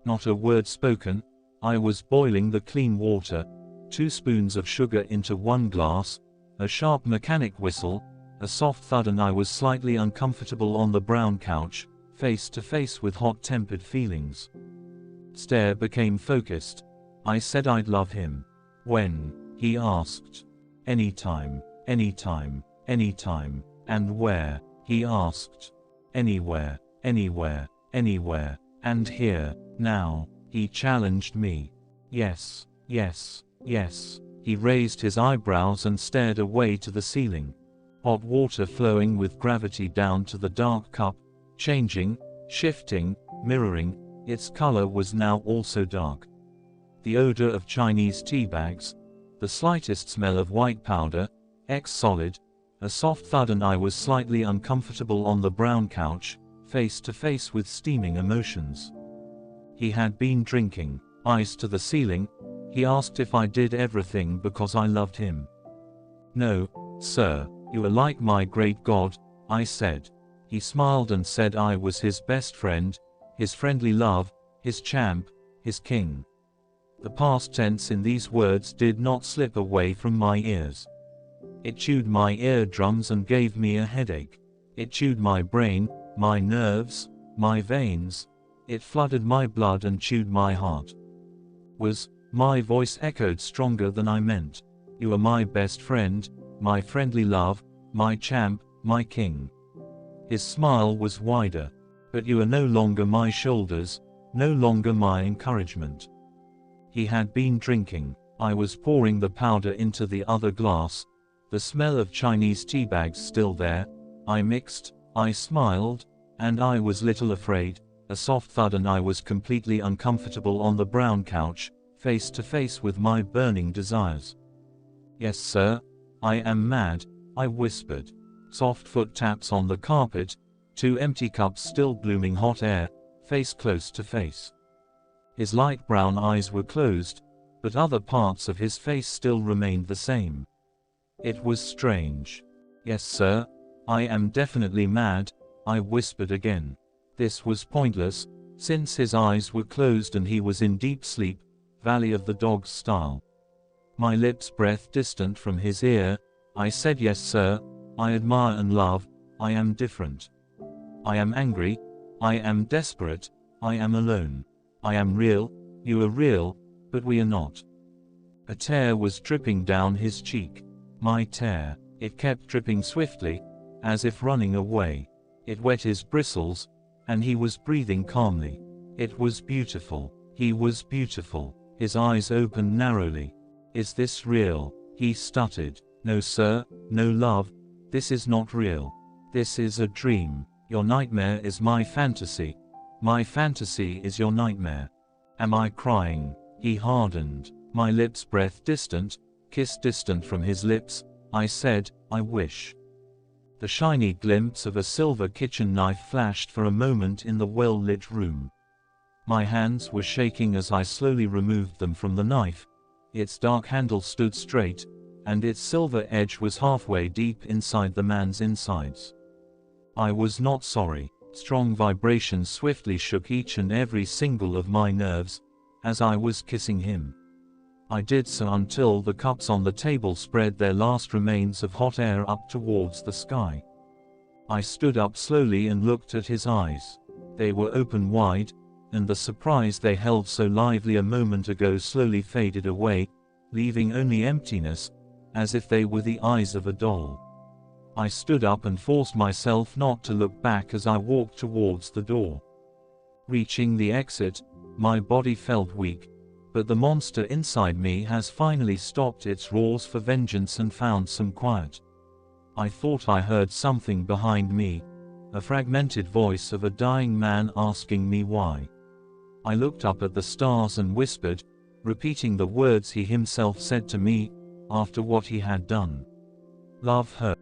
Not a word spoken. I was boiling the clean water, 2 spoons of sugar into 1 glass, a sharp mechanic whistle, a soft thud, and I was slightly uncomfortable on the brown couch, face to face with hot-tempered feelings. Stare became focused. I said I'd love him. When? He asked. Anytime, anytime, anytime. And where? He asked. Anywhere, anywhere, anywhere. And here, now, he challenged me. Yes, yes, yes. He raised his eyebrows and stared away to the ceiling. Hot water flowing with gravity down to the dark cup, changing, shifting, mirroring. Its color was now also dark. The odor of Chinese tea bags, the slightest smell of white powder, solid, a soft thud, and I was slightly uncomfortable on the brown couch, face to face with steaming emotions. He had been drinking. Eyes to the ceiling. He asked if I did everything because I loved him. No, sir, you are like my great God, I said. He smiled and said I was his best friend, his friendly love, his champ, his king. The past tense in these words did not slip away from my ears. It chewed my eardrums and gave me a headache. It chewed my brain, my nerves, my veins. It flooded my blood and chewed my heart. My voice echoed stronger than I meant. You are my best friend, my friendly love, my champ, my king. His smile was wider. But you are no longer my shoulders, no longer my encouragement. He had been drinking. I was pouring the powder into the other glass, the smell of Chinese tea bags still there. I mixed, I smiled, and I was little afraid. A soft thud, and I was completely uncomfortable on the brown couch, face to face with my burning desires. Yes, sir, I am mad, I whispered. Soft foot taps on the carpet, 2 empty cups still blooming hot air, face close to face. His light brown eyes were closed, but other parts of his face still remained the same. It was strange. Yes, sir, I am definitely mad, I whispered again. This was pointless, since his eyes were closed and he was in deep sleep, Valley of the Dogs style. My lips breath distant from his ear, I said, yes, sir, I admire and love, I am different. I am angry, I am desperate, I am alone. I am real, you are real, but we are not. A tear was dripping down his cheek. My tear. It kept dripping swiftly, as if running away. It wet his bristles, and he was breathing calmly. It was beautiful. He was beautiful. His eyes opened narrowly. Is this real? He stuttered. No, sir, no, love, this is not real. This is a dream. Your nightmare is my fantasy. My fantasy is your nightmare. Am I crying? He hardened. My lips breath distant, kiss distant from his lips. I said, I wish. The shiny glimpse of a silver kitchen knife flashed for a moment in the well-lit room. My hands were shaking as I slowly removed them from the knife. Its dark handle stood straight, and its silver edge was halfway deep inside the man's insides. I was not sorry. Strong vibrations swiftly shook each and every single of my nerves, as I was kissing him. I did so until the cups on the table spread their last remains of hot air up towards the sky. I stood up slowly and looked at his eyes. They were open wide, and the surprise they held so lively a moment ago slowly faded away, leaving only emptiness, as if they were the eyes of a doll. I stood up and forced myself not to look back as I walked towards the door. Reaching the exit, my body felt weak, but the monster inside me has finally stopped its roars for vengeance and found some quiet. I thought I heard something behind me, a fragmented voice of a dying man asking me why. I looked up at the stars and whispered, repeating the words he himself said to me, after what he had done. Love hurts.